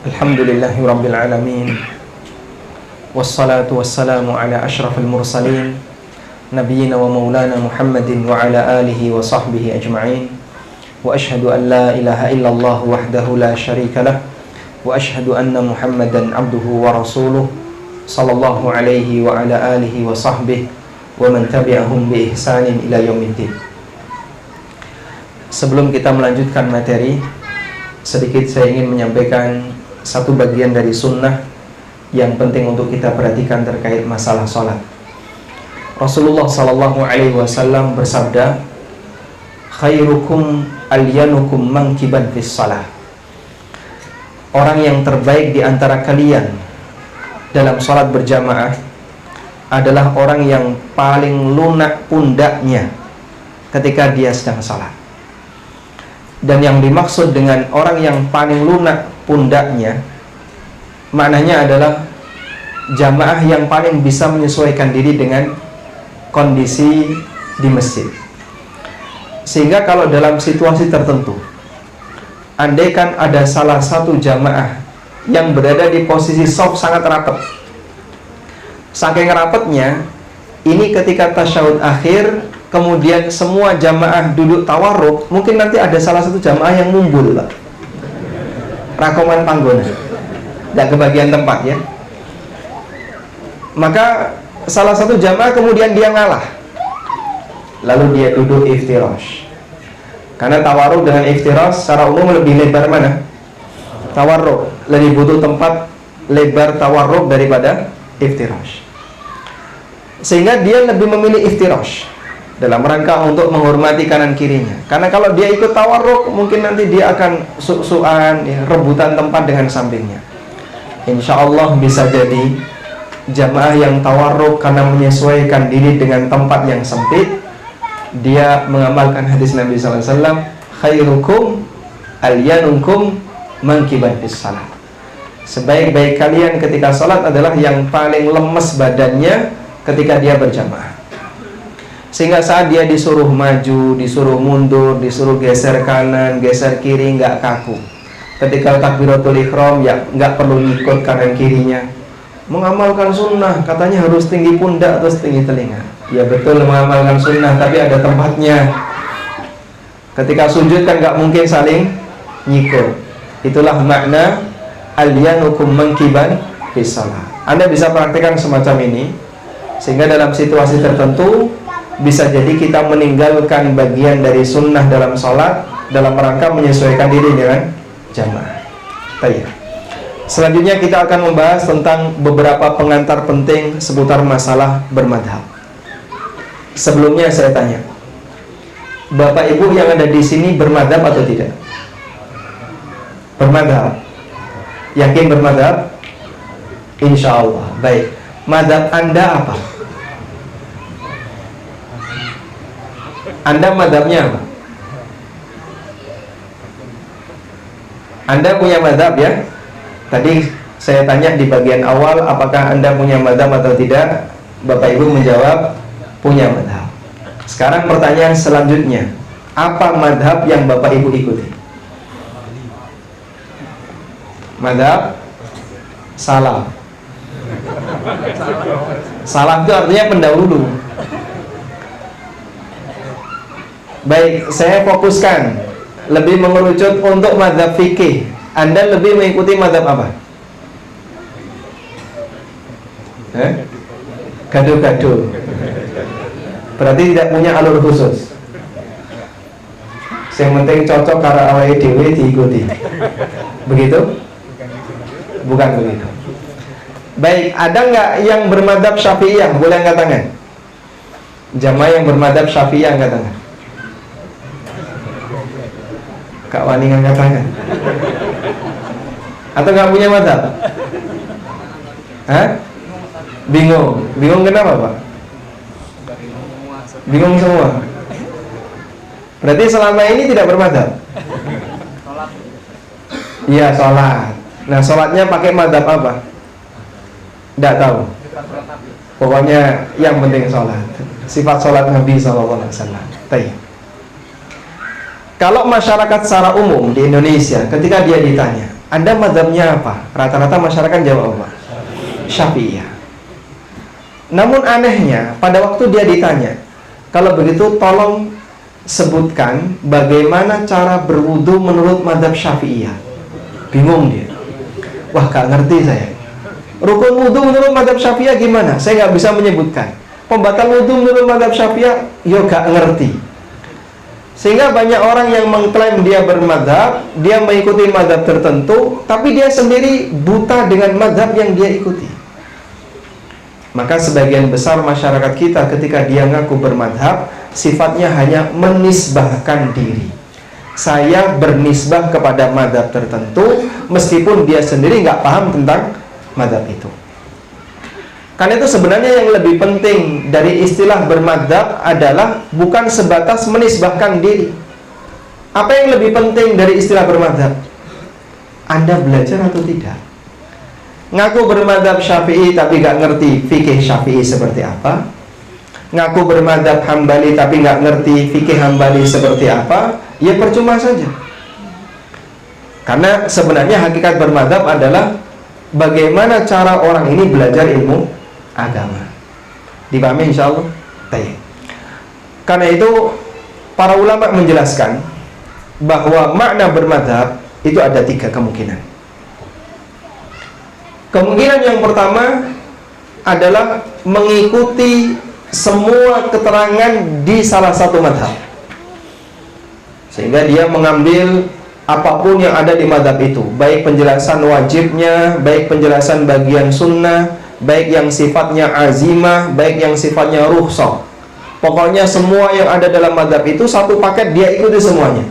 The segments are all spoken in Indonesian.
Alhamdulillahi Rabbil Alamin. Wassalatu wassalamu ala ashrafil mursalin Nabiyyina wa maulana Muhammadin wa ala alihi wa sahbihi ajma'in. Wa ashhadu an la ilaha illallah wahdahu la syarika lah. Wa ashhadu anna Muhammadan abduhu wa rasuluh sallallahu alaihi wa ala alihi wa sahbihi wa man tabi'ahum bi ihsanin ila yaumiddin. Sebelum kita melanjutkan materi, sedikit saya ingin menyampaikan satu bagian dari sunnah yang penting untuk kita perhatikan terkait masalah sholat. Rasulullah sallallahu alaihi wasallam bersabda, khairukum alyanukum mankiban fis shalah. Orang yang terbaik di antara kalian dalam sholat berjamaah adalah orang yang paling lunak pundaknya ketika dia sedang sholat. Dan yang dimaksud dengan orang yang paling lunak pundaknya, maknanya adalah jamaah yang paling bisa menyesuaikan diri dengan kondisi di masjid. Sehingga kalau dalam situasi tertentu, andaikan ada salah satu jamaah yang berada di posisi shaf sangat rapat, saking rapatnya, ini ketika tasyahud akhir, kemudian semua jamaah duduk tawarruk, mungkin nanti ada salah satu jamaah yang mumbul, Pak. Rakoman panggona, tidak kebagian tempat ya. Maka salah satu jamaah kemudian dia ngalah, lalu dia duduk iftirash. Karena tawarruk dengan iftirash secara umum lebih lebar mana? Tawarruk lebih butuh tempat lebar tawarruk daripada iftirash. Sehingga dia lebih memilih iftirash dalam rangka untuk menghormati kanan kirinya. Karena kalau dia ikut tawarruk, mungkin nanti dia akan su-suan ya, rebutan tempat dengan sampingnya. Insya Allah bisa jadi jamaah yang tawarruk karena menyesuaikan diri dengan tempat yang sempit, dia mengamalkan hadis Nabi SAW, khairukum alyanukum mankiban fis salat. Sebaik-baik kalian ketika salat adalah yang paling lemes badannya ketika dia berjamaah. Sehingga saat dia disuruh maju, disuruh mundur, disuruh geser kanan, geser kiri, nggak kaku. Ketika takbiratul ihram, ya nggak perlu ngikut kanan kirinya. Mengamalkan sunnah, katanya harus tinggi pundak atau tinggi telinga. Ya betul mengamalkan sunnah, tapi ada tempatnya. Ketika sujud kan nggak mungkin saling nyikut. Itulah makna alyanukum mankiban fis shalah. Anda bisa praktikkan semacam ini, sehingga dalam situasi tertentu bisa jadi kita meninggalkan bagian dari sunnah dalam sholat dalam rangka menyesuaikan diri dengan jamaah. Baik. Selanjutnya kita akan membahas tentang beberapa pengantar penting seputar masalah bermadhab. Sebelumnya saya tanya, Bapak Ibu yang ada di sini bermadhab atau tidak? Bermadhab. Yakin bermadhab? Insya Allah. Baik. Madhab Anda apa? Anda madhabnya apa? Anda punya madhab ya? Tadi saya tanya di bagian awal, apakah Anda punya madhab atau tidak? Bapak Ibu menjawab, punya madhab. Sekarang pertanyaan selanjutnya, apa madhab yang Bapak Ibu ikuti? Madhab salaf. Salaf itu artinya pendahulu. Baik, saya fokuskan lebih mengerucut untuk mazhab fikih. Anda lebih mengikuti mazhab apa? Gaduh-gaduh. Berarti tidak punya alur khusus. Yang penting cocok karo awake dhewe diikuti. Begitu? Bukan begitu. Baik, ada nggak yang bermadzhab Syafi'iyah? Boleh angkat tangan. Jamaah yang bermadzhab Syafi'iyah angkat tangan. Kak wani ngangkat tangan. Atau nggak punya madzhab? Hah? Bingung. Bingung kenapa, Pak? Bingung semua. Berarti selama ini tidak bermadzhab? Iya, sholat. Nah, sholatnya pakai madzhab apa? Tidak tahu. Pokoknya yang penting sholat. Sifat sholat Nabi SAW. Tayyib. Kalau masyarakat secara umum di Indonesia, ketika dia ditanya, Anda mazhabnya apa? Rata-rata masyarakat jawab apa? Syafi'iyah. Namun anehnya, pada waktu dia ditanya, kalau begitu tolong sebutkan bagaimana cara berwudu menurut mazhab Syafi'iyah. Bingung dia. Wah, gak ngerti saya. Rukun wudu menurut mazhab Syafi'iyah gimana? Saya gak bisa menyebutkan. Pembatal wudu menurut mazhab Syafi'iyah, yo gak ngerti. Sehingga banyak orang yang mengklaim dia bermadhab, dia mengikuti madhab tertentu, tapi dia sendiri buta dengan madhab yang dia ikuti. Maka sebagian besar masyarakat kita ketika dia ngaku bermadhab, sifatnya hanya menisbahkan diri. Saya bernisbah kepada madhab tertentu, meskipun dia sendiri nggak paham tentang madhab itu. Karena itu sebenarnya yang lebih penting dari istilah bermadhab adalah bukan sebatas menisbahkan diri. Apa yang lebih penting dari istilah bermadhab? Anda belajar atau tidak? Ngaku bermadhab Syafi'i tapi nggak ngerti fikih Syafi'i seperti apa. Ngaku bermadhab Hambali tapi nggak ngerti fikih Hambali seperti apa. Ya percuma saja. Karena sebenarnya hakikat bermadhab adalah bagaimana cara orang ini belajar ilmu agama. Dipahami insyaallah? Baik. Karena itu para ulama menjelaskan bahwa makna bermadhab itu ada 3 kemungkinan. Kemungkinan yang pertama adalah mengikuti semua keterangan di salah satu madhab, sehingga dia mengambil apapun yang ada di madhab itu, baik penjelasan wajibnya, baik penjelasan bagian sunnah, baik yang sifatnya azimah, baik yang sifatnya rukhsah. Pokoknya semua yang ada dalam madhab itu satu paket dia ikuti semuanya,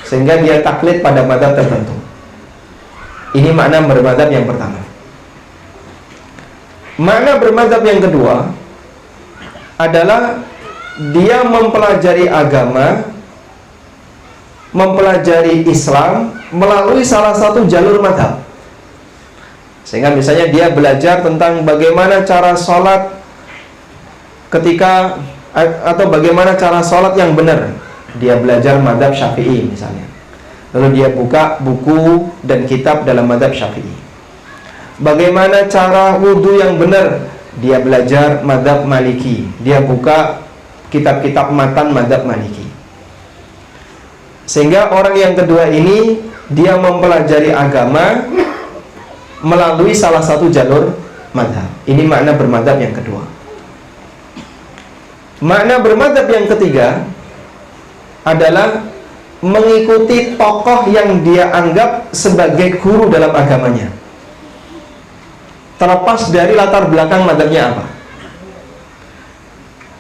sehingga dia taklid pada madhab tertentu. Ini makna bermadhab yang pertama. Makna bermadhab yang kedua adalah dia mempelajari agama, mempelajari Islam melalui salah satu jalur madhab. Sehingga misalnya dia belajar tentang bagaimana cara sholat ketika, atau bagaimana cara sholat yang benar. Dia belajar madhab Syafi'i misalnya, lalu dia buka buku dan kitab dalam madhab Syafi'i. Bagaimana cara wudhu yang benar, dia belajar madhab Maliki, dia buka kitab-kitab matan madhab Maliki. Sehingga orang yang kedua ini dia mempelajari agama melalui salah satu jalur madhab. Ini makna bermadhab yang kedua. Makna bermadhab yang ketiga adalah mengikuti tokoh yang dia anggap sebagai guru dalam agamanya, terlepas dari latar belakang madhabnya apa.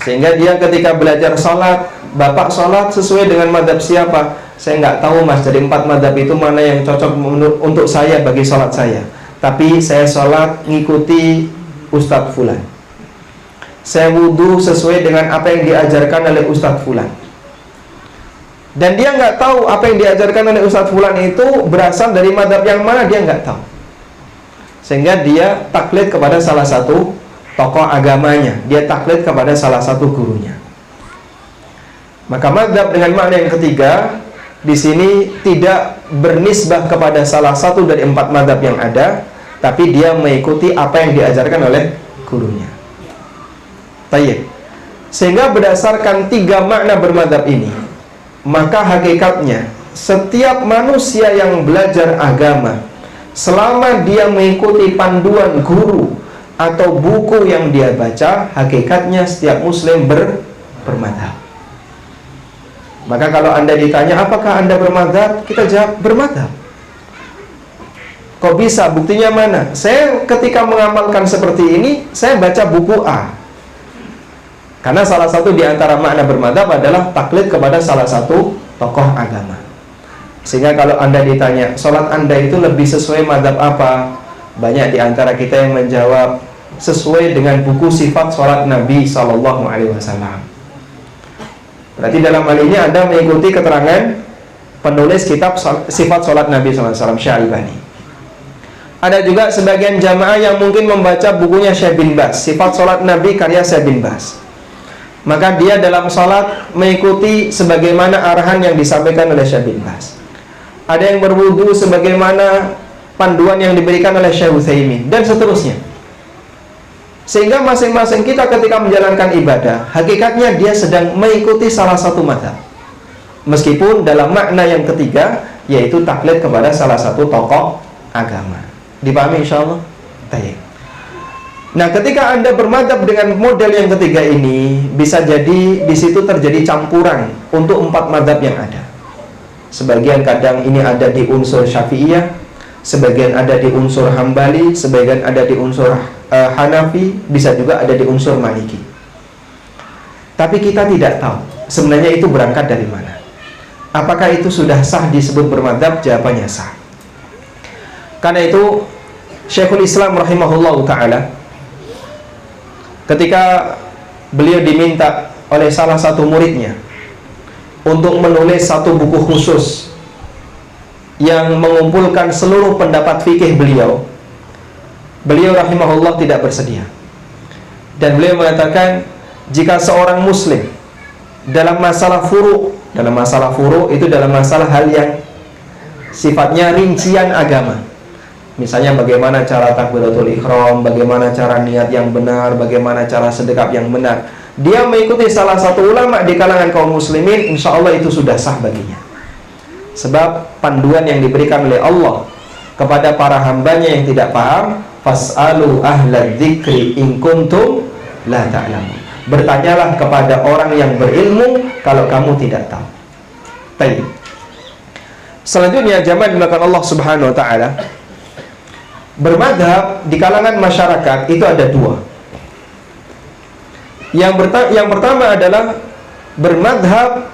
Sehingga dia ketika belajar sholat, bapak sholat sesuai dengan madhab siapa? Saya nggak tahu mas, dari 4 madhab itu mana yang cocok untuk saya bagi sholat saya. Tapi saya sholat ngikuti Ustadz Fulan. Saya wudhu sesuai dengan apa yang diajarkan oleh Ustadz Fulan. Dan dia nggak tahu apa yang diajarkan oleh Ustadz Fulan itu berasal dari madhab yang mana, dia nggak tahu. Sehingga dia taklid kepada salah satu tokoh agamanya, dia taklid kepada salah satu gurunya. Maka madhab dengan makna yang ketiga di sini tidak bernisbah kepada salah satu dari 4 madhab yang ada, tapi dia mengikuti apa yang diajarkan oleh gurunya. Tayyib. Sehingga berdasarkan 3 makna bermadhab ini, maka hakikatnya setiap manusia yang belajar agama, selama dia mengikuti panduan guru atau buku yang dia baca, hakikatnya setiap muslim bermadhab. Maka kalau Anda ditanya apakah Anda bermadhab, kita jawab bermadhab. Kok bisa? Buktinya mana? Saya ketika mengamalkan seperti ini, saya baca buku A. Karena salah satu di antara makna bermadhab adalah taklid kepada salah satu tokoh agama. Sehingga kalau Anda ditanya, sholat Anda itu lebih sesuai madhab apa? Banyak di antara kita yang menjawab sesuai dengan buku sifat sholat Nabi SAW. Berarti dalam hal ini Anda mengikuti keterangan penulis kitab sifat sholat Nabi SAW, Syalbani. Ada juga sebagian jamaah yang mungkin membaca bukunya Syekh bin Baz, sifat sholat Nabi karya Syekh bin Baz. Maka dia dalam sholat mengikuti sebagaimana arahan yang disampaikan oleh Syekh bin Baz. ada yang berwudu sebagaimana panduan yang diberikan oleh Syekh Utsaimin, dan seterusnya. Sehingga masing-masing kita ketika menjalankan ibadah, hakikatnya dia sedang mengikuti salah satu mazhab, meskipun dalam makna yang ketiga, yaitu taklid kepada salah satu tokoh agama. Dipahami insyaallah? Baik. Nah, ketika Anda bermadzhab dengan model yang ketiga ini, bisa jadi di situ terjadi campuran untuk 4 mazhab yang ada. Sebagian kadang ini ada di unsur Syafi'iyah, sebagian ada di unsur Hambali, sebagian ada di unsur Hanafi, bisa juga ada di unsur Maliki. Tapi kita tidak tahu sebenarnya itu berangkat dari mana. Apakah itu sudah sah disebut bermadzhab? Jawabannya sah. Karena itu Syekhul Islam rahimahullahu ta'ala, ketika beliau diminta oleh salah satu muridnya untuk menulis satu buku khusus yang mengumpulkan seluruh pendapat fikih beliau, beliau rahimahullah tidak bersedia. Dan beliau mengatakan, jika seorang muslim dalam masalah furu' itu dalam masalah hal yang sifatnya rincian agama, misalnya bagaimana cara takbiratul ihram, bagaimana cara niat yang benar, bagaimana cara sedekap yang benar, dia mengikuti salah satu ulama di kalangan kaum muslimin, insya Allah itu sudah sah baginya. Sebab panduan yang diberikan oleh Allah kepada para hambanya yang tidak paham, fas'alu ahla dzikri in kuntum la ta'lamun. Bertanyalah kepada orang yang berilmu kalau kamu tidak tahu. Baik. Selanjutnya, jamaah dimuliakan Allah Subhanahu wa taala, bermadzhab di kalangan masyarakat itu ada 2. Yang pertama adalah bermadzhab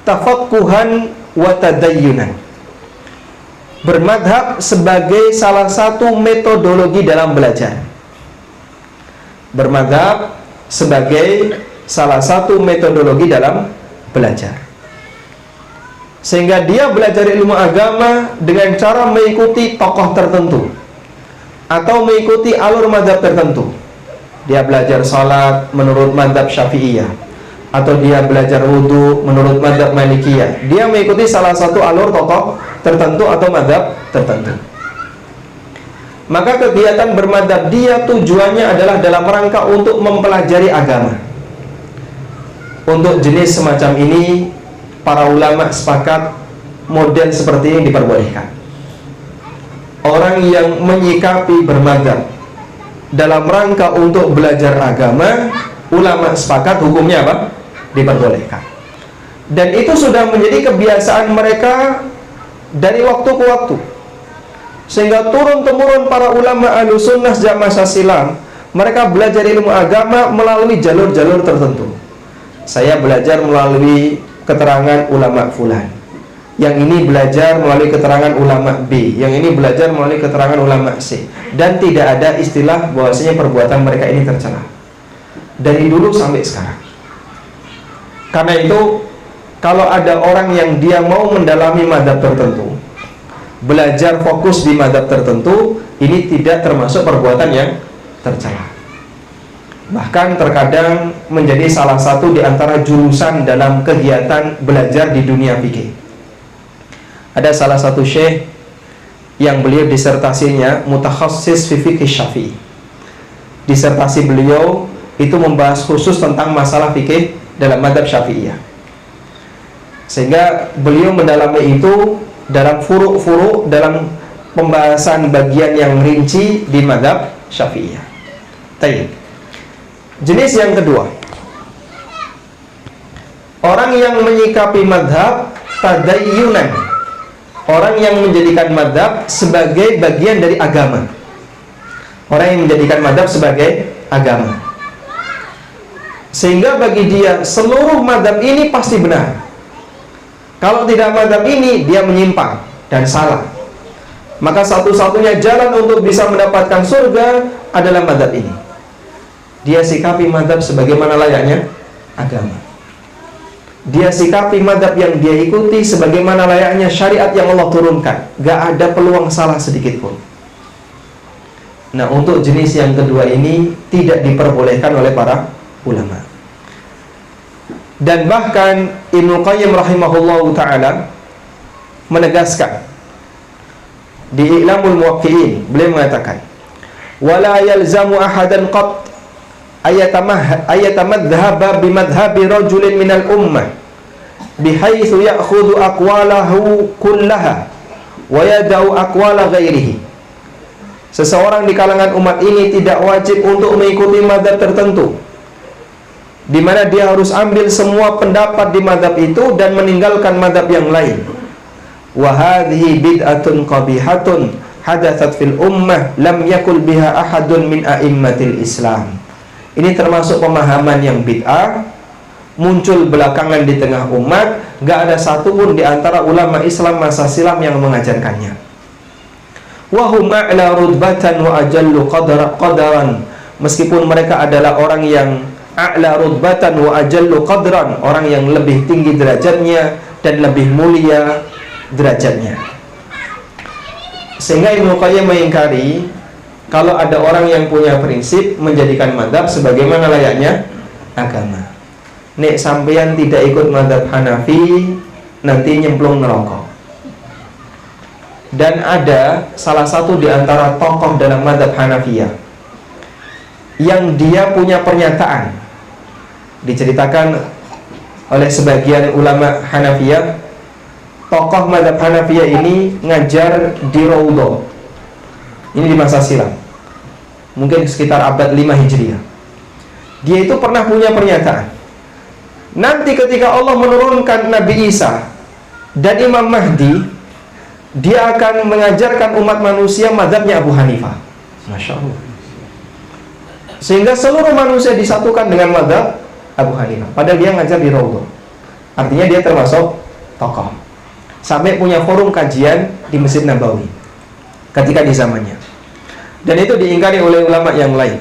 tafaqquhan wa tadayyunan. Bermadzhab sebagai salah satu metodologi dalam belajar. Bermadzhab sebagai salah satu metodologi dalam belajar. Sehingga dia belajar ilmu agama dengan cara mengikuti tokoh tertentu atau mengikuti alur mazhab tertentu. Dia belajar salat menurut mazhab Syafi'iyah, atau dia belajar wudu menurut mazhab Malikiyah. Dia mengikuti salah satu alur tokoh tertentu atau mazhab tertentu. Maka kegiatan bermadzhab dia tujuannya adalah dalam rangka untuk mempelajari agama. Untuk jenis semacam ini, para ulama sepakat model seperti ini diperbolehkan. Orang yang menyikapi bermadzhab dalam rangka untuk belajar agama, ulama sepakat hukumnya apa? Diperbolehkan. Dan itu sudah menjadi kebiasaan mereka dari waktu ke waktu, sehingga turun-temurun para ulama Ahlussunnah sejak masa silam, mereka belajar ilmu agama melalui jalur-jalur tertentu. Saya belajar melalui keterangan ulama fulan, yang ini belajar melalui keterangan ulama B, yang ini belajar melalui keterangan ulama C. Dan tidak ada istilah bahwasanya perbuatan mereka ini tercela, dari dulu sampai sekarang. Karena itu, kalau ada orang yang dia mau mendalami mazhab tertentu, belajar fokus di mazhab tertentu, ini tidak termasuk perbuatan yang tercela. Bahkan terkadang menjadi salah satu di antara jurusan dalam kegiatan belajar di dunia fikih. Ada salah satu syekh yang beliau disertasinya mutakhassis fi fikih Syafi'i. Disertasi beliau itu membahas khusus tentang masalah fikih dalam mazhab Syafi'iyah. Sehingga beliau mendalami itu dalam furu'-furu', dalam pembahasan bagian yang rinci di mazhab Syafi'iyah. Tayyib. Jenis yang kedua, orang yang menyikapi mazhab tadayyunan, orang yang menjadikan mazhab sebagai bagian dari agama. Orang yang menjadikan mazhab sebagai agama, sehingga bagi dia seluruh mazhab ini pasti benar. Kalau tidak mazhab ini, dia menyimpang dan salah. Maka satu-satunya jalan untuk bisa mendapatkan surga adalah mazhab ini. Dia sikapi mazhab sebagaimana layaknya agama. Dia sikapi mazhab yang dia ikuti sebagaimana layaknya syariat yang Allah turunkan. Gak ada peluang salah sedikit pun. Nah, untuk jenis yang kedua ini tidak diperbolehkan oleh para ulama. Dan bahkan Ibnu Qayyim rahimahullahu ta'ala menegaskan di I'lamul Muwaqqi'in, beliau mengatakan, wala yalzamu ahadan qat ayatamadhhaba bimadhhabi rajulin minal ummah bihaitsu ya'khudhu aqwalahu kullaha wa yada'u aqwala ghairihi. Seseorang di kalangan umat ini tidak wajib untuk mengikuti mazhab tertentu, di mana dia harus ambil semua pendapat di mazhab itu dan meninggalkan mazhab yang lain. Wa hadhihi bid'atun qabihatun hadatsat fil ummah lam yakul biha ahadun min a'immatil Islam. Ini termasuk pemahaman yang bid'ah, muncul belakangan di tengah umat, gak ada satupun di antara ulama Islam masa silam yang mengajarkannya. Wa hum a'la rutbatan wa ajallu qadaran. Meskipun mereka adalah orang yang a'la rutbatan wa ajallu qadran, orang yang lebih tinggi derajatnya dan lebih mulia derajatnya. Sehingga Ibnu Qayyim mengingkari kalau ada orang yang punya prinsip menjadikan mazhab sebagaimana layaknya agama. Nek sampeyan tidak ikut mazhab Hanafi, nanti nyemplung neraka. Dan ada salah satu di antara tokoh dalam mazhab Hanafiyah yang dia punya pernyataan, diceritakan oleh sebagian ulama Hanafiyah. Tokoh mazhab Hanafiyah ini ngajar di Raudhah. Ini di masa silam, mungkin sekitar abad 5 Hijriah. Dia itu pernah punya pernyataan, nanti ketika Allah menurunkan Nabi Isa dan Imam Mahdi, dia akan mengajarkan umat manusia mazhabnya Abu Hanifah. Masya Allah. Sehingga seluruh manusia disatukan dengan mazhab Abu Hanifah, padahal dia ngajar di Raudhah. Artinya dia termasuk tokoh, sampai punya forum kajian di Masjid Nabawi ketika di zamannya. Dan itu diingkari oleh ulama yang lain.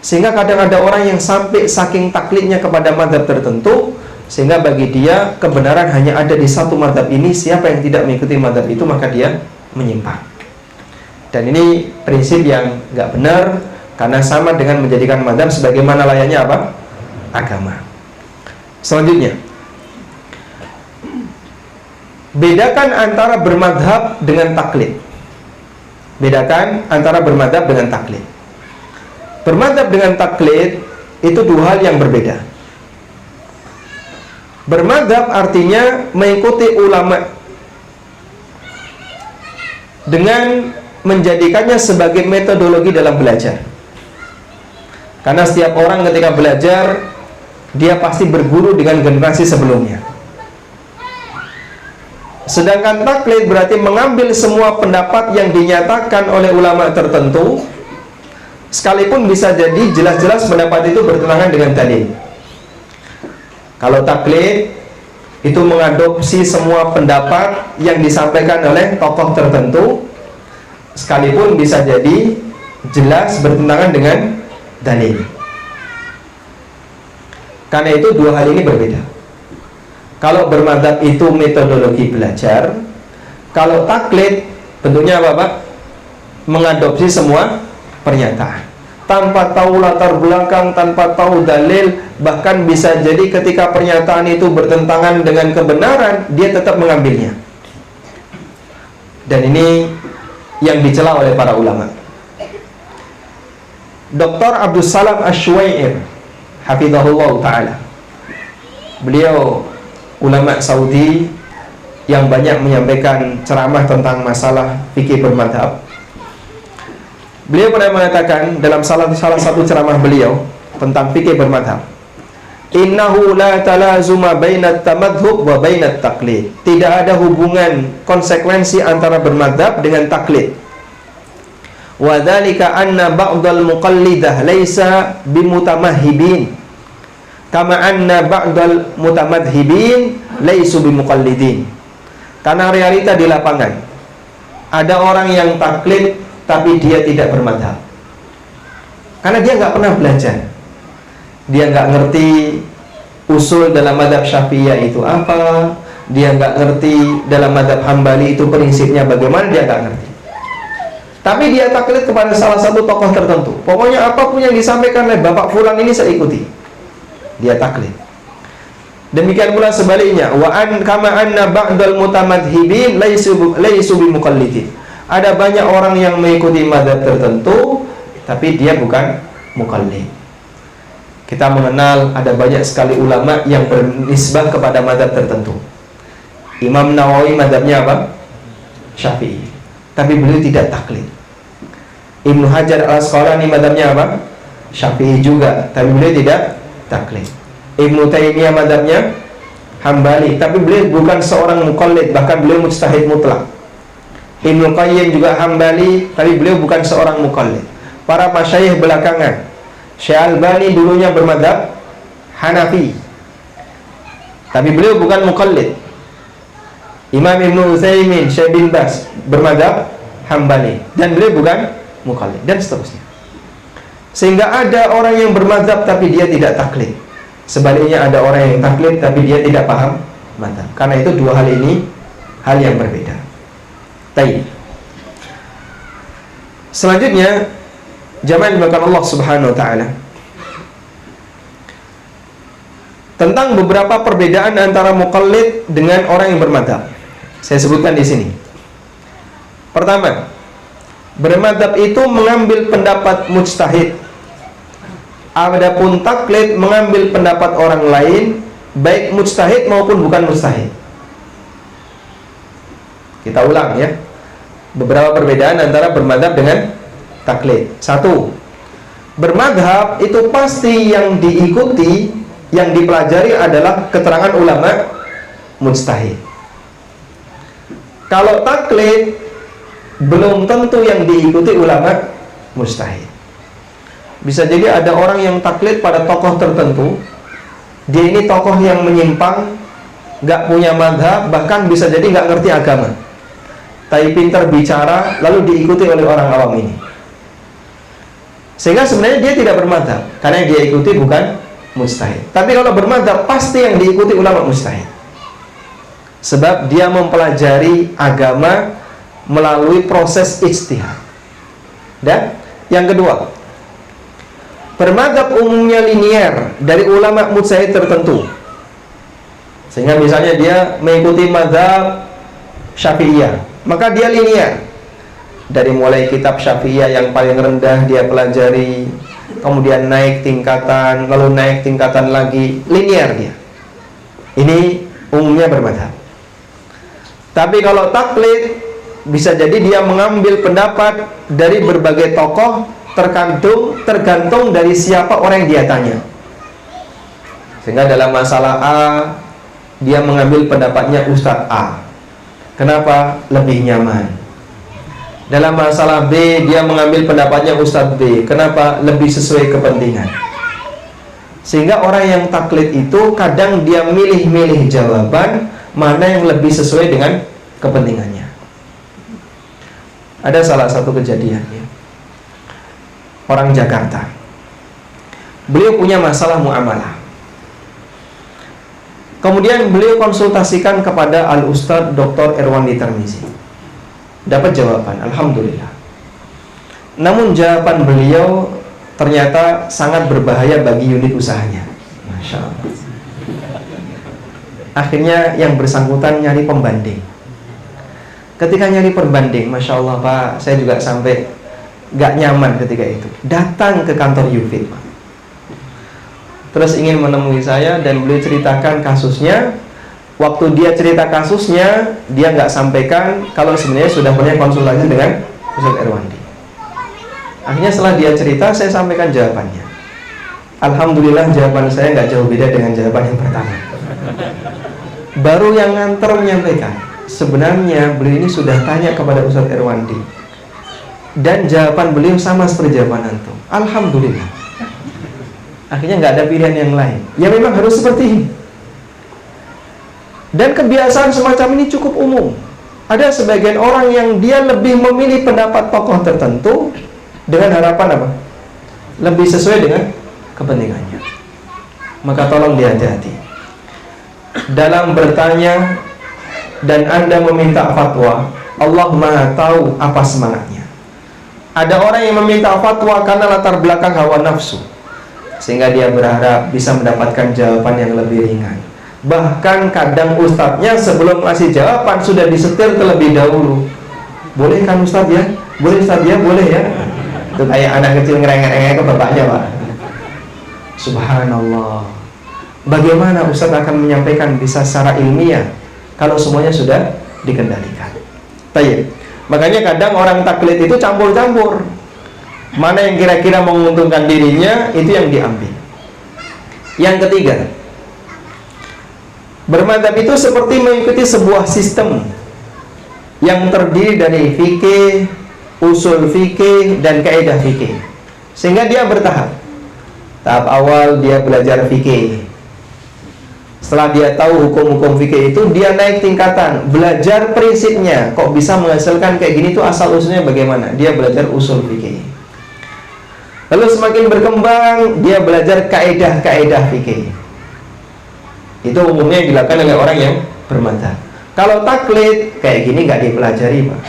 Sehingga kadang ada orang yang sampai saking taklidnya kepada mazhab tertentu, sehingga bagi dia kebenaran hanya ada di satu mazhab ini. Siapa yang tidak mengikuti mazhab itu maka dia menyimpang. Dan ini prinsip yang nggak benar, karena sama dengan menjadikan mazhab sebagaimana layaknya apa? Agama. Selanjutnya, bedakan antara bermadhab dengan taklid. Bedakan antara bermadhab dengan taklid. Bermadhab dengan taklid itu dua hal yang berbeda. Bermadhab artinya mengikuti ulama dengan menjadikannya sebagai metodologi dalam belajar. Karena setiap orang ketika belajar, dia pasti berguru dengan generasi sebelumnya. Sedangkan taklid berarti mengambil semua pendapat yang dinyatakan oleh ulama tertentu, sekalipun bisa jadi jelas-jelas pendapat itu bertentangan dengan dalil. Kalau taklid itu mengadopsi semua pendapat yang disampaikan oleh tokoh tertentu, sekalipun bisa jadi jelas bertentangan dengan dalil. Karena itu dua hal ini berbeda. Kalau bermadzhab itu metodologi belajar, kalau taklid bentuknya apa Pak? Mengadopsi semua pernyataan tanpa tahu latar belakang, tanpa tahu dalil. Bahkan bisa jadi ketika pernyataan itu bertentangan dengan kebenaran, dia tetap mengambilnya. Dan ini yang dicela oleh para ulama. Dr. Abdul Salam Asy-Syuair hafizahullah ta'ala, beliau ulama Saudi yang banyak menyampaikan ceramah tentang masalah fikih bermadhab. Beliau pernah mengatakan dalam salah satu ceramah beliau tentang fikih bermadhab, innahu la talazuma bainat tamadhub wa bainat taqlid. Tidak ada hubungan konsekuensi antara bermadhab dengan taklid. Wa dzalika anna ba'dal muqallidah laisa bimutamahhibin kama anna ba'dal mutamadhhibin laisu bimuqallidin. Karena realita di lapangan, ada orang yang taklid tapi dia tidak bermadhab, karena dia nggak pernah belajar. Dia nggak ngerti usul dalam madhab Syafi'iyah itu apa, dia nggak ngerti dalam madhab Hambali itu prinsipnya bagaimana, dia nggak ngerti. Tapi dia taklid kepada salah satu tokoh tertentu. Pokoknya apapun yang disampaikan oleh Bapak Fulan ini saya ikuti. Dia taklid. Demikian pula sebaliknya, wa an kama anna ba'dal mutamadhibin laisu bimuqallidin. Ada banyak orang yang mengikuti mazhab tertentu tapi dia bukan muqallid. Kita mengenal ada banyak sekali ulama yang bernisbah kepada mazhab tertentu. Imam Nawawi mazhabnya apa? Syafi'i. Tapi beliau tidak taklid. Ibnu Hajar Al-Asqalani mazhabnya apa? Syafi'i juga, tapi beliau tidak taklid. Ibnu Taimiyah mazhabnya Hambali, tapi beliau bukan seorang muqallid, bahkan beliau mujtahid mutlak. Ibnu Qayyim juga Hambali, tapi beliau bukan seorang muqallid. Para masyayikh belakangan, Syekh Albani dulunya bermadzhab Hanafi, tapi beliau bukan muqallid. Imam Ibnu Utsaimin, Syekh bin Baz bermadzhab Hambali, dan beliau bukan muqallid, dan seterusnya. Sehingga ada orang yang bermadzhab tapi dia tidak taklid. Sebaliknya ada orang yang taklid tapi dia tidak paham mazhab. Karena itu dua hal ini hal yang berbeda. Baik. Selanjutnya, jamaah dimakan Allah Subhanahu wa taala, tentang beberapa perbedaan antara muqallid dengan orang yang bermadzhab. Saya sebutkan di sini. Pertama, bermadzhab itu mengambil pendapat mujtahid. Adapun taklid mengambil pendapat orang lain, baik mujtahid maupun bukan mujtahid. Kita ulang ya. Beberapa perbedaan antara bermadzhab dengan taklid. Satu, bermadzhab itu pasti yang diikuti, yang dipelajari adalah keterangan ulama mujtahid. Kalau taklid, belum tentu yang diikuti ulama mujtahid. Bisa jadi ada orang yang taklid pada tokoh tertentu, dia ini tokoh yang menyimpang, gak punya madhab, bahkan bisa jadi gak ngerti agama, tapi pintar bicara, lalu diikuti oleh orang awam ini. Sehingga sebenarnya dia tidak bermadhab, karena yang dia ikuti bukan mujtahid. Tapi kalau bermadhab, pasti yang diikuti ulama mujtahid, sebab dia mempelajari agama melalui proses ijtihad. Dan yang kedua, bermadzhab umumnya linier dari ulama mujtahid tertentu. Sehingga misalnya dia mengikuti mazhab Syafi'iyah, maka dia linier. Dari mulai kitab Syafi'iyah yang paling rendah dia pelajari, kemudian naik tingkatan, lalu naik tingkatan lagi, linier dia. Ini umumnya bermadzhab. Tapi kalau taklid, bisa jadi dia mengambil pendapat dari berbagai tokoh, tergantung dari siapa orang yang dia tanya. Sehingga dalam masalah A, dia mengambil pendapatnya Ustadz A. Kenapa? Lebih nyaman. Dalam masalah B, dia mengambil pendapatnya Ustadz B. Kenapa? Lebih sesuai kepentingan. Sehingga orang yang taklid itu kadang dia milih-milih jawaban mana yang lebih sesuai dengan kepentingannya. Ada salah satu kejadian ya. Orang Jakarta, beliau punya masalah muamalah. Kemudian beliau konsultasikan kepada Al-Ustadz Dr. Irwandi Tarmizi. Dapat jawaban, alhamdulillah. Namun jawaban beliau ternyata sangat berbahaya bagi unit usahanya. Masya Allah. Akhirnya yang bersangkutan nyari pembanding. Ketika nyari pembanding, Masya Allah Pak, saya juga sampai gak nyaman ketika itu. Datang ke kantor Yufid, Pak. Terus ingin menemui saya dan beliau ceritakan kasusnya. Waktu dia cerita kasusnya, dia gak sampaikan kalau sebenarnya sudah punya konsultasi dengan Ustadz Irwandi. Akhirnya setelah dia cerita, saya sampaikan jawabannya. Alhamdulillah jawaban saya gak jauh beda dengan jawaban yang pertama. Baru yang nganter menyampaikan, sebenarnya beliau ini sudah tanya kepada Ustadz Irwandi, dan jawaban beliau sama seperti jawaban antum. Alhamdulillah. Akhirnya nggak ada pilihan yang lain. Ya memang harus seperti ini. Dan kebiasaan semacam ini cukup umum. Ada sebagian orang yang dia lebih memilih pendapat tokoh tertentu dengan harapan apa? Lebih sesuai dengan kepentingannya. Maka tolong hati-hati dalam bertanya dan Anda meminta fatwa. Allah Maha tahu apa semangatnya. Ada orang yang meminta fatwa karena latar belakang hawa nafsu, sehingga dia berharap bisa mendapatkan jawaban yang lebih ringan. Bahkan kadang ustadznya sebelum ngasih jawaban sudah disetir terlebih dahulu. Boleh kan ustadz ya? Boleh ustadz ya? Boleh ya? Itu kayak anak kecil ngerengek-ngerengek ke bapaknya, Pak. Subhanallah. Bagaimana ustadz akan menyampaikan bisa secara ilmiah kalau semuanya sudah dikendalikan? Baik. Makanya kadang orang taklid itu campur-campur. Mana yang kira-kira menguntungkan dirinya, itu yang diambil. Yang ketiga, bermadzhab itu seperti mengikuti sebuah sistem yang terdiri dari fikih, usul fikih, dan kaidah fikih. Sehingga dia bertahap. Tahap awal dia belajar fikih. Setelah dia tahu hukum-hukum fikih itu, dia naik tingkatan, belajar prinsipnya. Kok bisa menghasilkan kayak gini tuh asal-usulnya bagaimana? Dia belajar usul fikih. Lalu semakin berkembang, dia belajar kaidah-kaidah fikih. Itu umumnya yang dilakukan oleh orang yang bermadzhab. Kalau taklid kayak gini nggak dipelajari, Pak.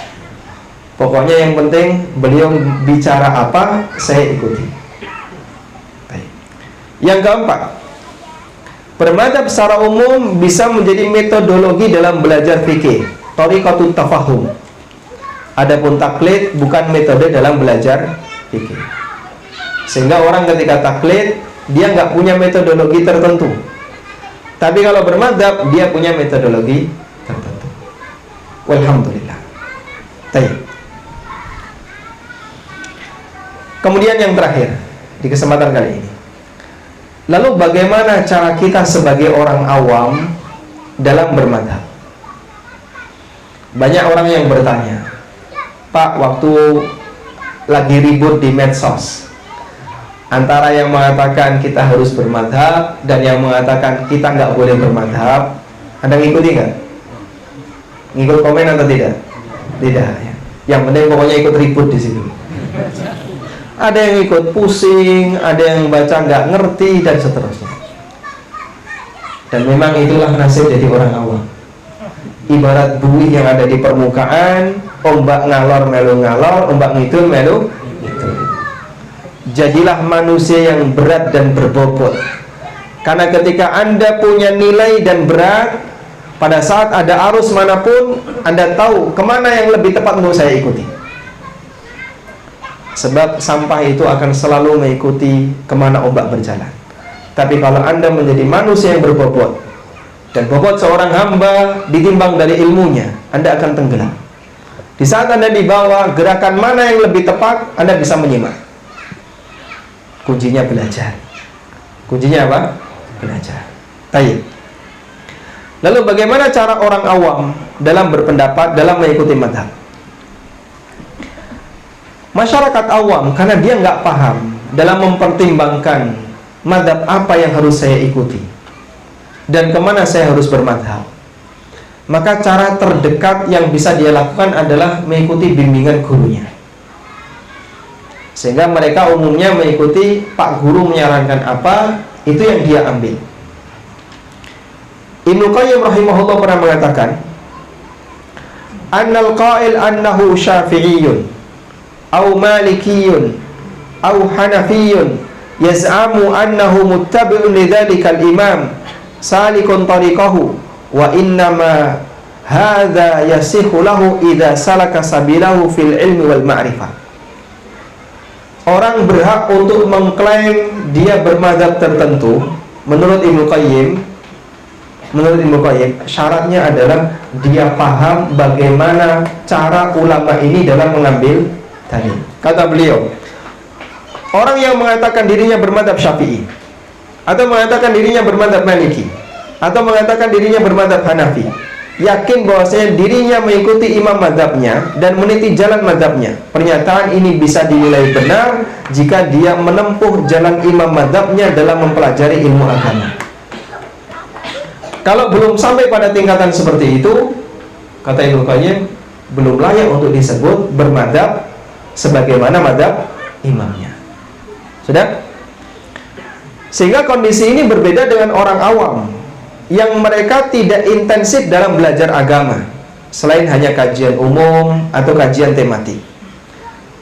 Pokoknya yang penting beliau bicara apa, saya ikuti. Baik. Yang keempat, bermadzhab secara umum bisa menjadi metodologi dalam belajar fikih, thariqatut tafahum. Adapun taklid bukan metode dalam belajar fikih. Sehingga orang ketika taklid, dia nggak punya metodologi tertentu. Tapi kalau bermadzhab, dia punya metodologi tertentu. Walhamdulillah. Baik. Kemudian yang terakhir di kesempatan kali ini, lalu bagaimana cara kita sebagai orang awam dalam bermadzhab? Banyak orang yang bertanya, Pak, waktu lagi ribut di medsos antara yang mengatakan kita harus bermadzhab dan yang mengatakan kita nggak boleh bermadzhab, Anda ngikuti nggak? Ngikut komen atau tidak? Tidak. Ya. Yang penting pokoknya ikut ribut di situ. Ada yang ikut pusing, ada yang baca nggak ngerti, dan seterusnya. Dan memang itulah nasib jadi orang awam. Ibarat buih yang ada di permukaan, ombak ngalor melu ngalor, ombak ngidul melu ngidul. Jadilah manusia yang berat dan berbobot. Karena ketika Anda punya nilai dan berat, pada saat ada arus manapun, Anda tahu kemana yang lebih tepat untuk saya ikuti. Sebab sampah itu akan selalu mengikuti kemana ombak berjalan. Tapi kalau Anda menjadi manusia yang berbobot, dan bobot seorang hamba ditimbang dari ilmunya, Anda akan tenggelam. Di saat Anda dibawa, gerakan mana yang lebih tepat, Anda bisa menyimak. Kuncinya belajar. Kuncinya apa? Belajar. Baik. Lalu bagaimana cara orang awam dalam berpendapat, dalam mengikuti mazhab? Masyarakat awam, karena dia nggak paham dalam mempertimbangkan mazhab apa yang harus saya ikuti dan kemana saya harus bermazhab, maka cara terdekat yang bisa dia lakukan adalah mengikuti bimbingan gurunya. Sehingga mereka umumnya mengikuti Pak Guru menyarankan apa, itu yang dia ambil. Ibnu Qayyim rahimahullah pernah mengatakan, annal qail annahu syafi'iyyun au malikiyun au hanafiyun yaz'amu annahu muttabi'un lidzalikal imam salikun tariqahu wa innama hadza yasihu lahu idza salaka sabilahu fil ilmi wal ma'rifah. Orang berhak untuk mengklaim dia bermadzhab tertentu. Menurut Ibnu Qayyim, syaratnya adalah dia paham bagaimana cara ulama ini dalam mengambil dalil. Kata beliau, orang yang mengatakan dirinya bermadzhab Syafi'i, atau mengatakan dirinya bermadzhab Maliki, atau mengatakan dirinya bermadzhab Hanafi, yakin bahwasanya dirinya mengikuti imam mazhabnya dan meniti jalan mazhabnya. Pernyataan ini bisa dinilai benar jika dia menempuh jalan imam mazhabnya dalam mempelajari ilmu agama. Kalau belum sampai pada tingkatan seperti itu, kata Ibnu Qayyim, belum layak untuk disebut bermadzhab sebagaimana mazhab imamnya. Sudah? Sehingga kondisi ini berbeda dengan orang awam yang mereka tidak intensif dalam belajar agama selain hanya kajian umum atau kajian tematik.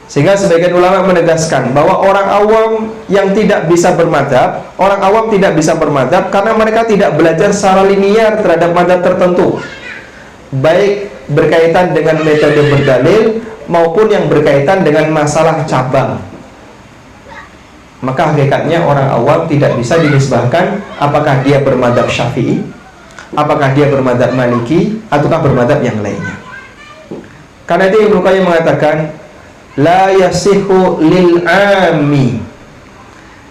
Sehingga sebagian ulama menegaskan bahwa orang awam yang tidak bisa bermadzhab, orang awam tidak bisa bermadzhab karena mereka tidak belajar secara linear terhadap madzhab tertentu, baik berkaitan dengan metode berdalil maupun yang berkaitan dengan masalah cabang. Maka hakikatnya orang awam tidak bisa dinisbahkan apakah dia bermadzhab Syafi'i, apakah dia bermadzhab Maliki, ataukah bermadzhab yang lainnya. Karena itu Ibnu Qayyim mengatakan la yasihu lil ami,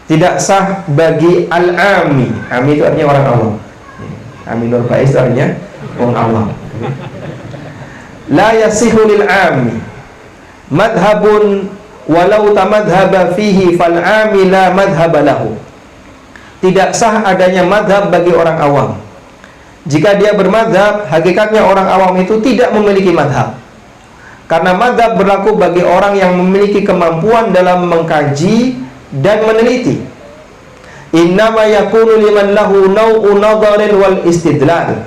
tidak sah bagi al-ami. Ami itu artinya orang awam. Ami Nur Faiz itu artinya orang awam. La yasihu lil ami madhabun walau tamadhaba fihi fal ami la madhaba lahu. Tidak sah adanya madhab bagi orang awam. Jika dia bermadhab, hakikatnya orang awam itu tidak memiliki madhab. Karena madhab berlaku bagi orang yang memiliki kemampuan dalam mengkaji dan meneliti. Innama yakunu liman lahu naw'u nadharin wal istidlal.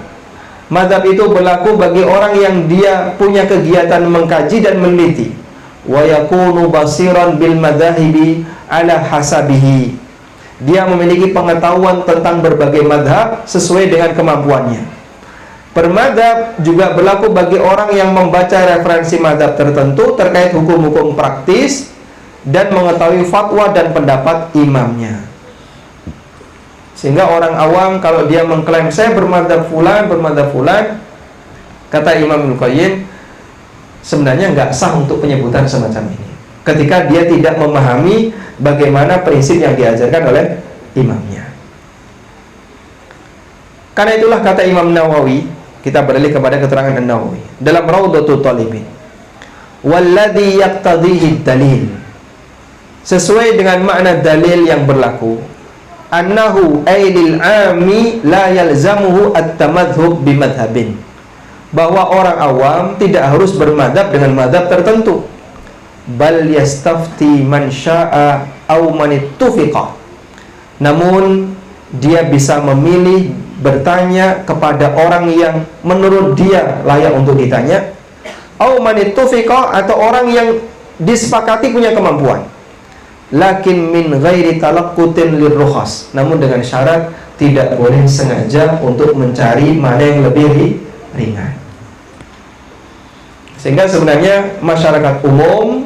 Madhab itu berlaku bagi orang yang dia punya kegiatan mengkaji dan meneliti. Wa yakunu basiran bil madhahibi ala hasabihi. Dia memiliki pengetahuan tentang berbagai madhab sesuai dengan kemampuannya. Bermadhab juga berlaku bagi orang yang membaca referensi madhab tertentu terkait hukum-hukum praktis dan mengetahui fatwa dan pendapat imamnya. Sehingga orang awam kalau dia mengklaim saya bermadhab fulan, kata Imam Ibnu Qayyim, sebenarnya nggak sah untuk penyebutan semacam ini ketika dia tidak memahami bagaimana prinsip yang diajarkan oleh imamnya. Karena itulah kata Imam Nawawi, kita beralih kepada keterangan An-Nawawi dalam Raudhatul Talibin, walladzi yaqtadhihi dalil, sesuai dengan makna dalil yang berlaku, annahu ailil ami la yalzamuhu at-tamadhhub bimadhabin, bahwa orang awam tidak harus bermadhab dengan madhab tertentu, bal yastafti man syaa aw man ittufiqa, namun dia bisa memilih bertanya kepada orang yang menurut dia layak untuk ditanya, aw man ittufiqa, atau orang yang disepakati punya kemampuan, lakin min ghairi talaqqutin lirrukhas, namun dengan syarat tidak boleh sengaja untuk mencari mana yang lebih ringan. Sehingga sebenarnya masyarakat umum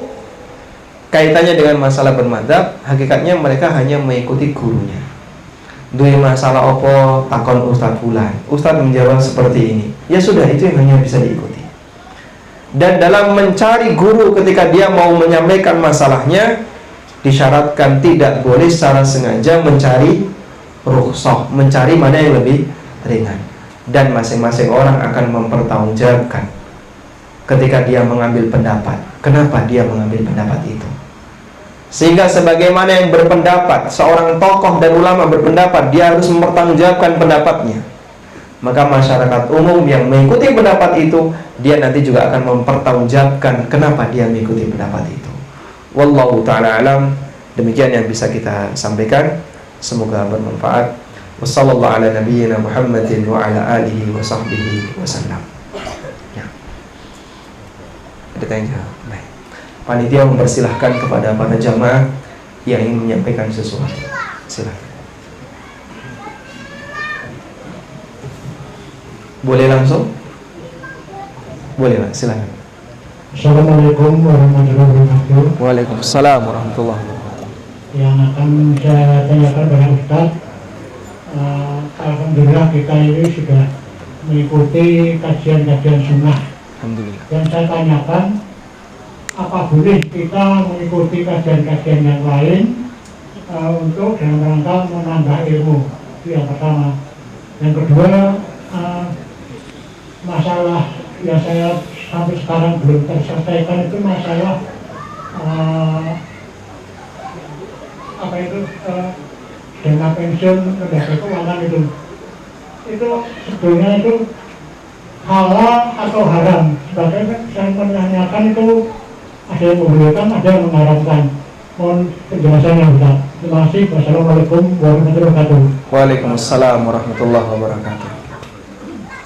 kaitannya dengan masalah bermadzhab, hakikatnya mereka hanya mengikuti gurunya. Duwe masalah apa takon Ustadz fulan, Ustadz menjawab seperti ini, ya sudah, itu yang hanya bisa diikuti. Dan dalam mencari guru ketika dia mau menyampaikan masalahnya, disyaratkan tidak boleh secara sengaja mencari rukhsah, mencari mana yang lebih ringan. Dan masing-masing orang akan mempertanggungjawabkan ketika dia mengambil pendapat, kenapa dia mengambil pendapat itu. Sehingga sebagaimana yang berpendapat, seorang tokoh dan ulama berpendapat, dia harus mempertanggungjawabkan pendapatnya. Maka masyarakat umum yang mengikuti pendapat itu, dia nanti juga akan mempertanggungjawabkan kenapa dia mengikuti pendapat itu. Wallahu ta'ala alam. Demikian yang bisa kita sampaikan, semoga bermanfaat. Wassallallahu ala nabiyyina Muhammadin wa ala alihi wa sahbihi wasallam. Ya. Ada tanya? Baik. Panitia mempersilahkan kepada para jamaah yang ingin menyampaikan sesuatu. Silakan. Boleh langsung? Boleh, Pak. Silakan. Assalamualaikum warahmatullahi wabarakatuh. Waalaikumsalam warahmatullahi wabarakatuh. Yang akan saya tanyakan kepada Ustaz, alhamdulillah kita ini sudah mengikuti kajian-kajian sunnah. Alhamdulillah. Yang saya tanyakan, apa boleh kita mengikuti kajian-kajian yang lain untuk dalam rangka menambah ilmu? Itu yang pertama. Yang kedua, masalah yang saya sampai sekarang belum terselesaikan itu masalah apa itu dana pensiun lembaga keuangan itu sebetulnya itu halal atau haram. Sebagainya saya menanyakan itu ada yang membolehkan, ada yang mengharamkan. Mohon penjelasannya Ustaz. Terima kasih. Wassalamualaikum warahmatullahi wabarakatuh. Waalaikumsalam warahmatullahi wabarakatuh.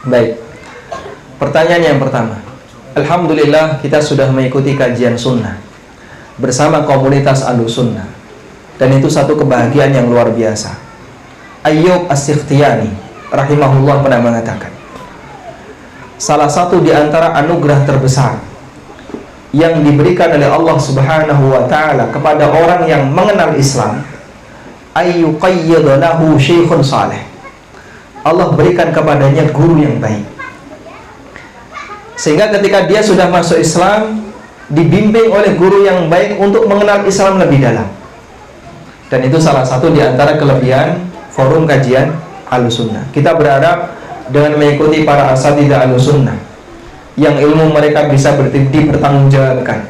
Baik. Pertanyaan yang pertama. Alhamdulillah kita sudah mengikuti kajian sunnah. bersama komunitas Ahlussunnah, dan itu satu kebahagiaan yang luar biasa. Ayyub As-Sikhtiyani rahimahullah pernah mengatakan, salah satu di antara anugerah terbesar yang diberikan oleh Allah Subhanahu wa ta'ala kepada orang yang mengenal Islam, ayyuqayyid lahu syekhun saleh. Allah berikan kepadanya guru yang baik, sehingga ketika dia sudah masuk Islam, dibimbing oleh guru yang baik untuk mengenal Islam lebih dalam. Dan itu salah satu di antara kelebihan forum kajian Ahlussunnah. Kita berharap dengan mengikuti para asatidzah Ahlussunnah yang ilmu mereka bisa dipertanggungjawabkan.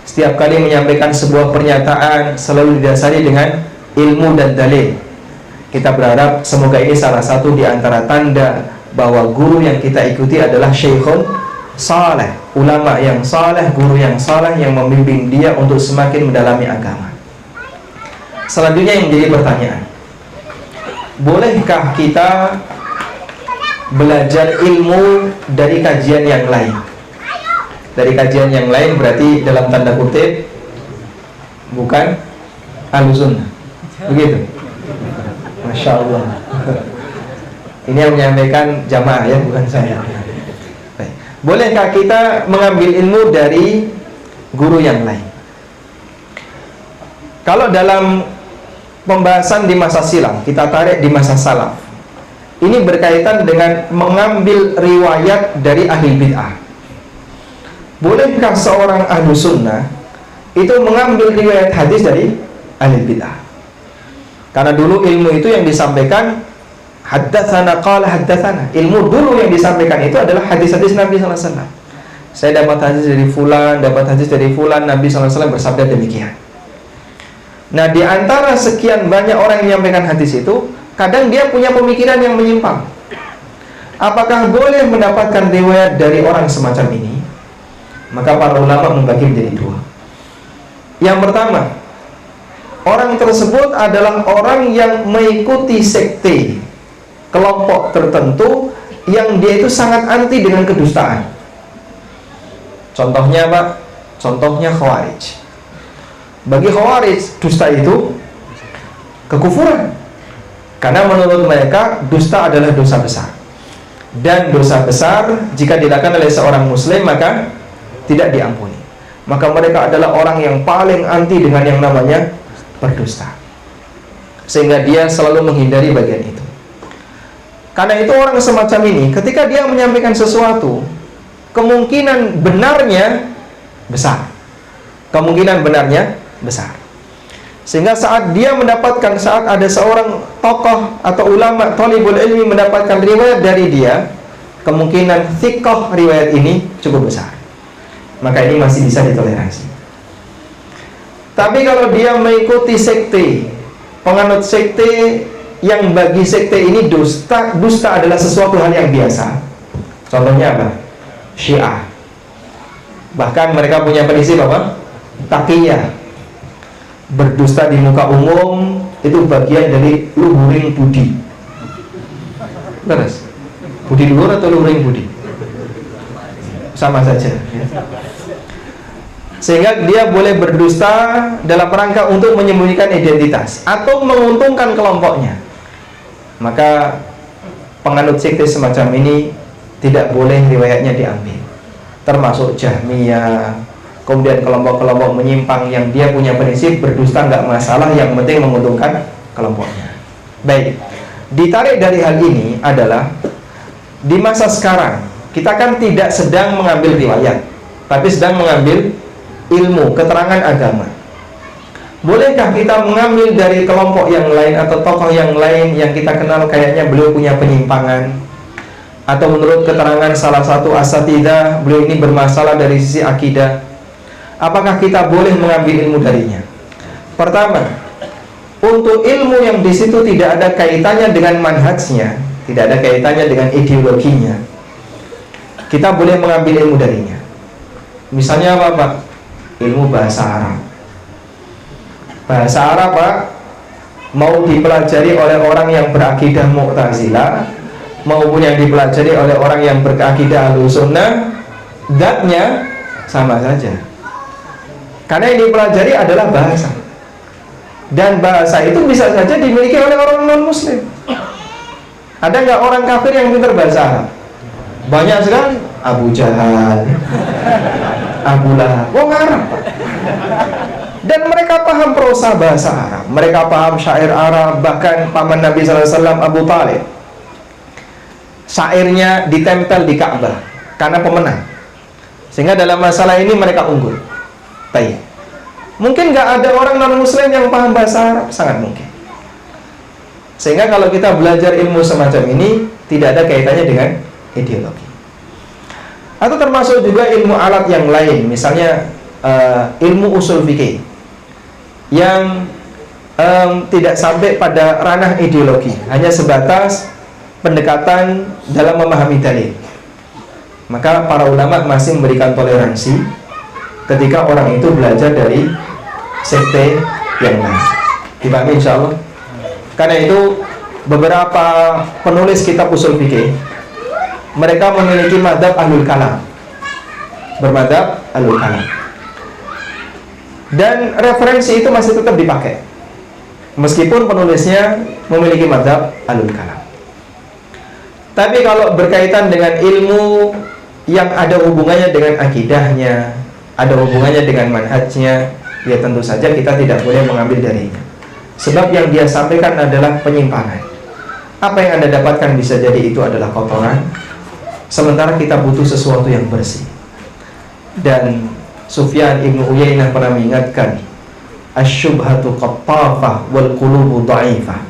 Setiap kali menyampaikan sebuah pernyataan selalu didasari dengan ilmu dan dalil. Kita berharap semoga ini salah satu di antara tanda bahwa guru yang kita ikuti adalah syekhun saleh, ulama yang saleh, guru yang saleh yang membimbing dia untuk semakin mendalami agama. Selanjutnya yang menjadi pertanyaan, bolehkah kita belajar ilmu dari kajian yang lain? Dari kajian yang lain berarti dalam tanda kutip bukan Ahlussunnah, begitu? Masya Allah. Ini yang menyampaikan jamaah ya, bukan saya. Baik. Bolehkah kita mengambil ilmu dari guru yang lain? Kalau dalam pembahasan di masa silam, kita tarik di masa salaf, ini berkaitan dengan mengambil riwayat dari ahli bid'ah. Bolehkah seorang Ahlussunnah itu mengambil riwayat hadis dari ahli bid'ah? Karena dulu ilmu itu yang disampaikan haddatsana qala haddatsana. Ilmu dulu yang disampaikan itu adalah hadis-hadis Nabi sallallahu alaihi wasallam. Saya dapat hadis dari fulan, dapat hadis dari fulan, Nabi sallallahu alaihi wasallam bersabda demikian. Nah, di antara sekian banyak orang yang menyampaikan hadis itu, kadang dia punya pemikiran yang menyimpang. Apakah boleh mendapatkan riwayat dari orang semacam ini? Maka para ulama membagi menjadi dua. Yang pertama, orang tersebut adalah orang yang mengikuti sekte, kelompok tertentu yang dia itu sangat anti dengan kedustaan. Contohnya apa? Contohnya Khawarij. Bagi Khawarij, dusta itu kekufuran, karena menurut mereka dusta adalah dosa besar. Dan dosa besar jika dilakukan oleh seorang muslim maka tidak diampuni. Maka mereka adalah orang yang paling anti dengan yang namanya berdusta, sehingga dia selalu menghindari bagian itu. Karena itu orang semacam ini ketika dia menyampaikan sesuatu, kemungkinan benarnya besar. Kemungkinan benarnya besar. Sehingga saat dia mendapatkan, saat ada seorang tokoh atau ulama thalibul ilmi mendapatkan riwayat dari dia, kemungkinan thiqah riwayat ini cukup besar. Maka ini masih bisa ditoleransi. Tapi kalau dia mengikuti sekte, penganut sekte yang bagi sekte ini dusta adalah sesuatu hal yang biasa. Contohnya apa? Syiah. Bahkan mereka punya prinsip apa? Taqiyah. Berdusta di muka umum itu bagian dari luhuring budi. Terus, budi luhur atau luhuring budi? Sama saja ya. Sehingga dia boleh berdusta dalam rangka untuk menyembunyikan identitas atau menguntungkan kelompoknya. Maka penganut sekte semacam ini tidak boleh riwayatnya diambil. Termasuk Jahmiyah, kemudian kelompok-kelompok menyimpang yang dia punya prinsip berdusta nggak masalah, yang penting menguntungkan kelompoknya. Baik, ditarik dari hal ini adalah di masa sekarang kita kan tidak sedang mengambil riwayat, tapi sedang mengambil ilmu, keterangan agama. Bolehkah kita mengambil dari kelompok yang lain atau tokoh yang lain yang kita kenal kayaknya beliau punya penyimpangan, atau menurut keterangan salah satu asatidzah beliau ini bermasalah dari sisi akidah, apakah kita boleh mengambil ilmu darinya? Pertama, untuk ilmu yang di situ tidak ada kaitannya dengan manhajnya, tidak ada kaitannya dengan ideologinya, kita boleh mengambil ilmu darinya. Misalnya apa, Pak? Ilmu bahasa Arab. Bahasa Arab, Pak, mau dipelajari oleh orang yang berakidah Mu'tazilah maupun yang dipelajari oleh orang yang berakidah Ahlussunnah, zatnya sama saja. Karena yang dipelajari adalah bahasa. Dan bahasa itu bisa saja dimiliki oleh orang non-muslim. Ada nggak orang kafir yang pintar bahasa Arab? Banyak sekali. Abu Jahal, Abu Lahab, wong Arab. Dan mereka paham prosa bahasa Arab, mereka paham syair Arab. Bahkan paman Nabi SAW, Abu Talib, syairnya ditempel di Ka'bah karena pemenang. Sehingga dalam masalah ini mereka unggul. Baik. Mungkin nggak ada orang non-muslim yang paham bahasa Arab, sangat mungkin. Sehingga kalau kita belajar ilmu semacam ini, tidak ada kaitannya dengan ideologi. Atau termasuk juga ilmu alat yang lain, misalnya ilmu usul fikih yang tidak sampai pada ranah ideologi, hanya sebatas pendekatan dalam memahami dalil. Maka para ulama masih memberikan toleransi ketika orang itu belajar dari sekte yang lain. Dipahami insya Allah. Karena itu beberapa penulis kitab usul fikih, mereka memiliki madhab ahlul kalam, bermadhab ahlul kalam, dan referensi itu masih tetap dipakai meskipun penulisnya memiliki madhab ahlul kalam. Tapi kalau berkaitan dengan ilmu yang ada hubungannya dengan akidahnya, ada hubungannya dengan manhajnya, ya tentu saja kita tidak boleh mengambil darinya, sebab yang dia sampaikan adalah penyimpangan. Apa yang Anda dapatkan bisa jadi itu adalah kotoran, sementara kita butuh sesuatu yang bersih. Dan Sufyan Ibnu Uyainah pernah mengingatkan, asyubhatu qattafah wal qulubu dha'ifah.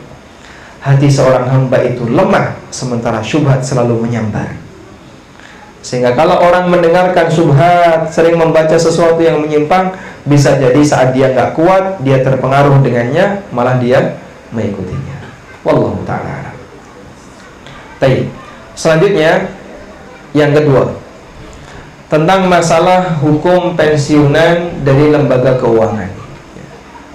Hati seorang hamba itu lemah, sementara syubhat selalu menyambar. Sehingga kalau orang mendengarkan syubhat, sering membaca sesuatu yang menyimpang, bisa jadi saat dia nggak kuat, dia terpengaruh dengannya, malah dia mengikutinya. Wallahu ta'ala. Baik. Selanjutnya, yang kedua, tentang masalah hukum pensiunan dari lembaga keuangan.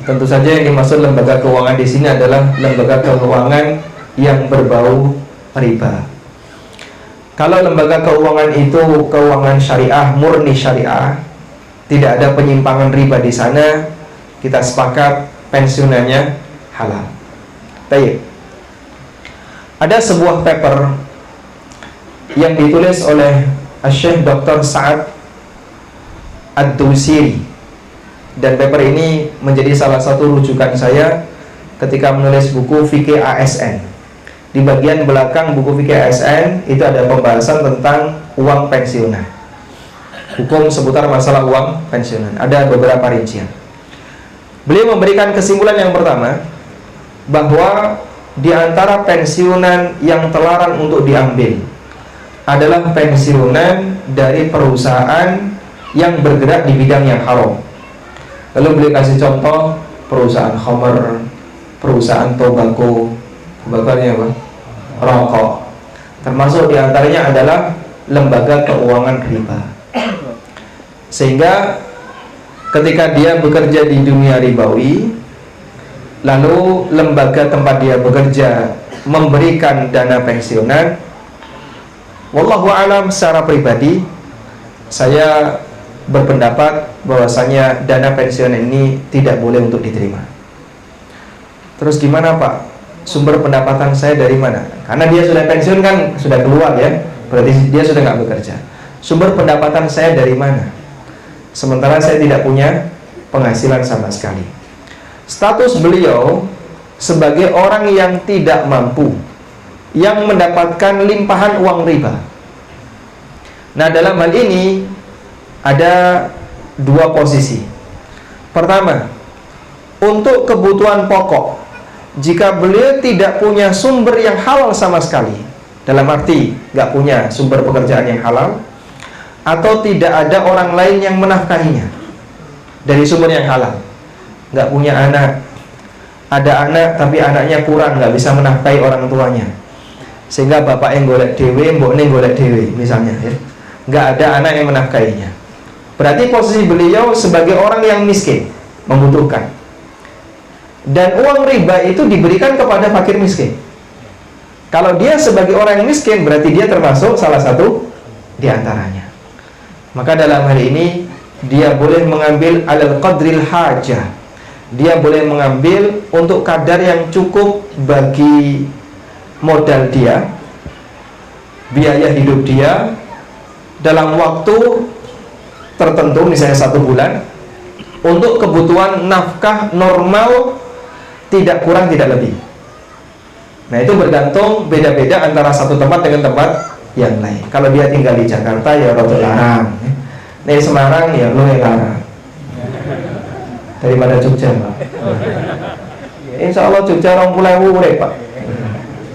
Tentu saja yang dimaksud lembaga keuangan di sini adalah lembaga keuangan yang berbau riba. Kalau lembaga keuangan itu keuangan syariah, murni syariah, tidak ada penyimpangan riba di sana, kita sepakat pensiunannya halal. Baik. Ada sebuah paper yang ditulis oleh Syekh Dr. Sa'ad Ad-Dusiri, dan paper ini menjadi salah satu rujukan saya ketika menulis buku Fikih ASN. Di bagian belakang buku Fikih ASN itu ada pembahasan tentang uang pensiunan, hukum seputar masalah uang pensiunan. Ada beberapa rincian. Beliau memberikan kesimpulan yang pertama, bahwa di antara pensiunan yang terlarang untuk diambil adalah pensiunan dari perusahaan yang bergerak di bidang yang haram. Lalu beliau kasih contoh perusahaan khamr, perusahaan tobacco, bakarnya apa? Rokok. Termasuk diantaranya adalah lembaga keuangan riba. Sehingga ketika dia bekerja di dunia ribawi, lalu lembaga tempat dia bekerja memberikan dana pensiunan, wallahu alam, secara pribadi saya berpendapat bahwasanya dana pensiunan ini tidak boleh untuk diterima. Terus gimana Pak? Sumber pendapatan saya dari mana? Karena dia sudah pensiun kan, sudah keluar ya, berarti dia sudah nggak bekerja. Sumber pendapatan saya dari mana? Sementara saya tidak punya penghasilan sama sekali. Status beliau sebagai orang yang tidak mampu, yang mendapatkan limpahan uang riba. Nah, dalam hal ini ada dua posisi. Pertama, untuk kebutuhan pokok, jika beliau tidak punya sumber yang halal sama sekali, dalam arti nggak punya sumber pekerjaan yang halal, atau tidak ada orang lain yang menafkahinya dari sumber yang halal, nggak punya anak, ada anak tapi anaknya kurang, nggak bisa menafkahi orang tuanya, sehingga bapak yang golek dewe, mboknya golek dewe misalnya ya, nggak ada anak yang menafkahinya. Berarti posisi beliau sebagai orang yang miskin, membutuhkan, dan uang riba itu diberikan kepada fakir miskin. Kalau dia sebagai orang yang miskin, berarti dia termasuk salah satu di antaranya. Maka dalam hal ini dia boleh mengambil alal qadril hajah, dia boleh mengambil untuk kadar yang cukup bagi modal dia, biaya hidup dia dalam waktu tertentu, misalnya 1 bulan, untuk kebutuhan nafkah normal, tidak kurang tidak lebih. Nah, itu bergantung beda-beda antara satu tempat dengan tempat yang lain. Kalau dia tinggal di Jakarta ya rada larang, di Semarang ya lu yang larang daripada Jogja, Pak. Insya Allah Jogja 20.000 urip, Pak.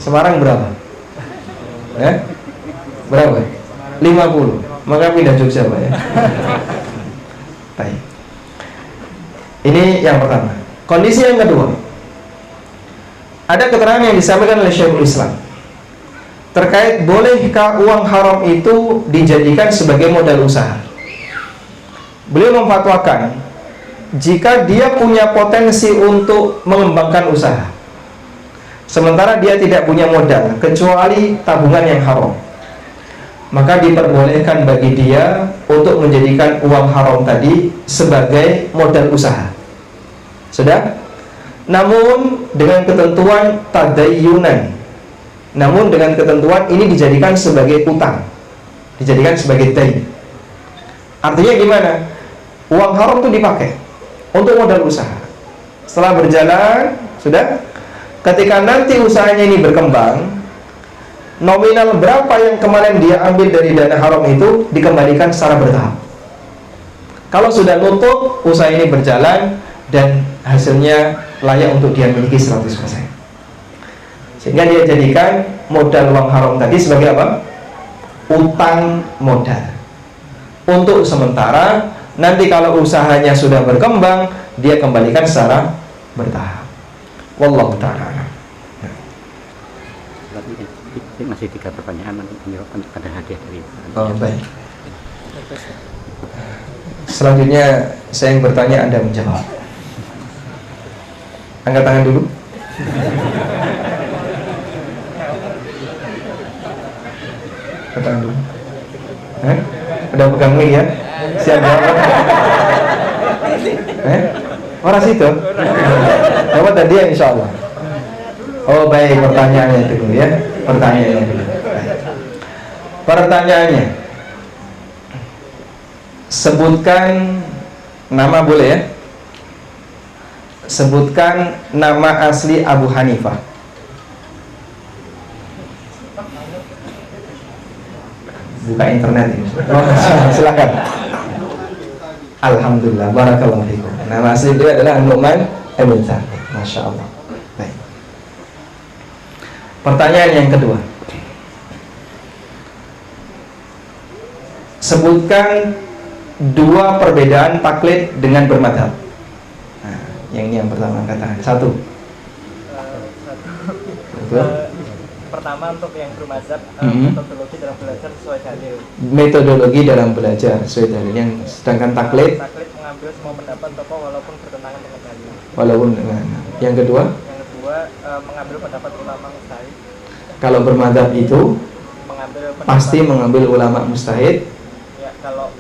Semarang berapa? Berapa? 50. Maka pindah Jogja, Pak, ya. Baik. Ini yang pertama. Kondisi yang kedua, ada keterangan yang disampaikan oleh Syekhul Islam terkait bolehkah uang haram itu dijadikan sebagai modal usaha. Beliau memfatwakan jika dia punya potensi untuk mengembangkan usaha, sementara dia tidak punya modal kecuali tabungan yang haram, maka diperbolehkan bagi dia untuk menjadikan uang haram tadi sebagai modal usaha. Sudah? Namun dengan ketentuan tadayyunan. Namun dengan ketentuan ini dijadikan sebagai utang, dijadikan sebagai dain. Artinya gimana? Uang haram itu dipakai untuk modal usaha. Setelah berjalan, sudah, ketika nanti usahanya ini berkembang, nominal berapa yang kemarin dia ambil dari dana haram itu dikembalikan secara bertahap. Kalau sudah nutup, usaha ini berjalan dan hasilnya layak untuk dia miliki 100%. Sehingga dia jadikan modal uang haram tadi sebagai apa? Utang modal. Untuk sementara, nanti kalau usahanya sudah berkembang, dia kembalikan secara bertahap. Wallahu ta'ala. Masih 3 pertanyaan menjawab pada hadiah dari. Oh, baik. Selanjutnya saya yang bertanya, Anda menjawab. Angkat tangan dulu. Angkat tangan dulu. Udah pegang mic ya? Siap jawab? Orang situ? Dapat tadi ya, insya Allah. Oh baik, pertanyaannya dulu ya. Pertanyaannya dulu. Pertanyaannya, sebutkan nama, boleh ya? Sebutkan nama asli Abu Hanifah. Buka internet ini. Oh, silakan. Alhamdulillah, barakallahu fikum. Nama asli dia adalah Nu'man ibn Thabit. Masya Allah. Baik. Pertanyaan yang kedua, sebutkan 2 perbedaan taklid dengan bermadhab. Nah, yang ini yang pertama, katakan 1. Pertama, untuk yang bermadzhab, metodologi dalam belajar sesuai dalil. Metodologi dalam belajar sesuai dalil. Yang sedangkan taklid mengambil semua pendapat tokoh walaupun bertentangan dengan dalil. Walaupun dengan. Yang kedua, mengambil pendapat ulama mustahid. Kalau bermadzhab itu pasti mengambil ulama mustahid. Ya, kalau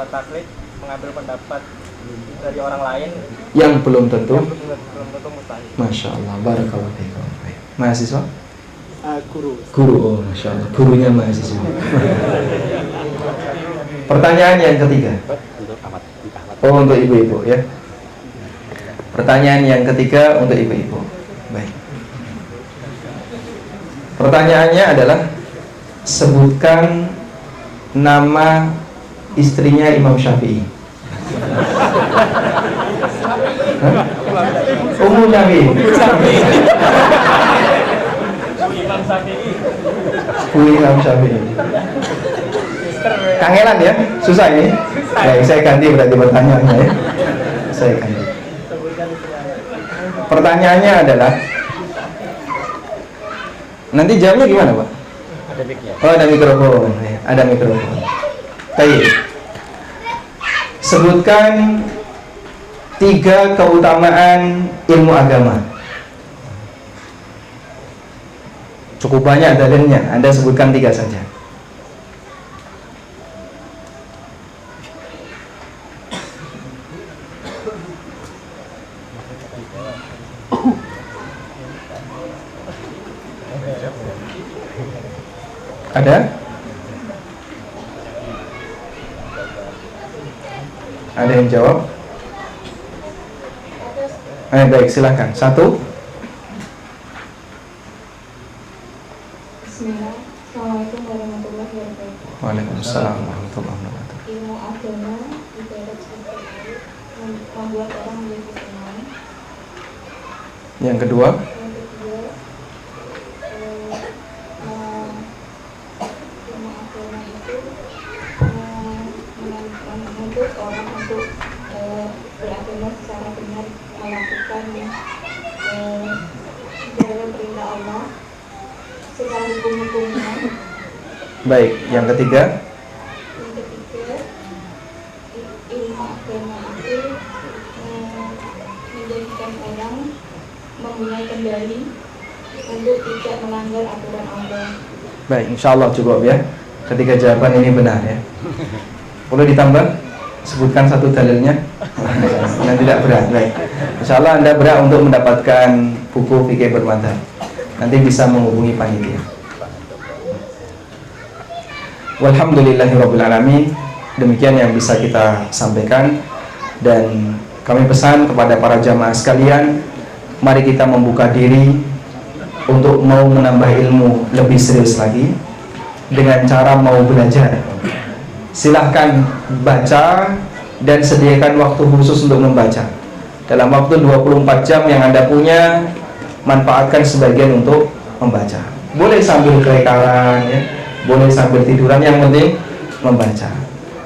taklid mengambil pendapat dari orang lain yang belum tentu. Mustahid. Masya Allah, barakallahu fikum. Mahasiswa? Guru. Oh, Masya Allah, gurunya mahasiswa. Pertanyaan yang ketiga. Oh, untuk ibu-ibu ya. Pertanyaan yang ketiga untuk ibu-ibu. Baik. Pertanyaannya adalah, sebutkan nama istrinya Imam Syafi'i. Ummu Syafi'i. Imam Syafi'i. Kangelan ya? Susah ini? Baik, saya ganti berarti pertanyaannya ya. Saya ganti. Pertanyaannya adalah, nanti jawabnya gimana, Pak? Ada mic-nya. Oh, ada mikrofon. Ada mikrofon. Baik. Sebutkan 3 keutamaan ilmu agama. Cukup banyak dalilnya, Anda sebutkan 3 saja. Ada? Ada yang jawab? Baik, silahkan. Satu. Bismillah. Assalamualaikum warahmatullahi wabarakatuh. Waalaikumsalam warahmatullahi wabarakatuh. Ilmu agama ibarat seperti membuat orang menjadi tenang. Yang kedua, Yang kedua, ilmu agama itu menuntut orang untuk beragama secara benar, melakukan segala perintah Allah, segala hukum-hukumnya. baik. Yang ketiga, Yang ketiga, ilmu agama itu menjadikan orang mempunyai kendali untuk tidak melanggar aturan Allah. baik. Insya Allah cukup ya. Ketiga jawaban ini benar ya. Perlu ditambah? Sebutkan satu dalilnya. Dan tidak berat. Baik. Insya Allah Anda berat untuk mendapatkan buku fikih bermadzhab. Nanti bisa menghubungi panitia. Walhamdulillahirrabbilalamin. Demikian yang bisa kita sampaikan. Dan kami pesan kepada para jamaah sekalian, mari kita membuka diri untuk mau menambah ilmu lebih serius lagi dengan cara mau belajar. Silahkan baca dan sediakan waktu khusus untuk membaca. Dalam waktu 24 jam yang Anda punya, manfaatkan sebagian untuk membaca. Boleh sambil kelekaran ya, boleh sambil tiduran, yang penting membaca.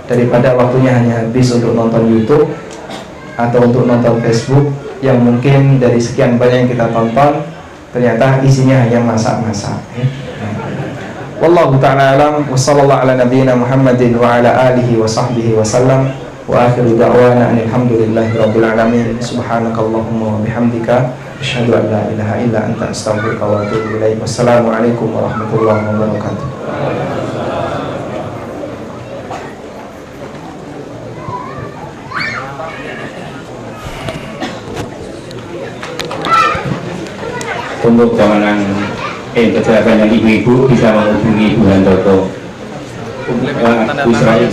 Daripada waktunya hanya habis untuk nonton YouTube atau untuk nonton Facebook yang mungkin dari sekian banyak yang kita tonton ternyata isinya hanya masak-masak ya. Wallahu ta'ala alam wa sallallahu ala nabiyyina Muhammadin wa ala alihi wa sahbihi wa sallam wa akhiru da'wana alhamdulillahi rabbil alamin. Subhanakallahumma wa bihamdika asyhadu an la ilaha illa anta astaghfiruka wa atubu ilaik. Wassalamualaikum warahmatullahi wabarakatuh. Untuk kawanan kesehatan yang ibu-ibu bisa menghubungi Bu Handoto. Bu Israel.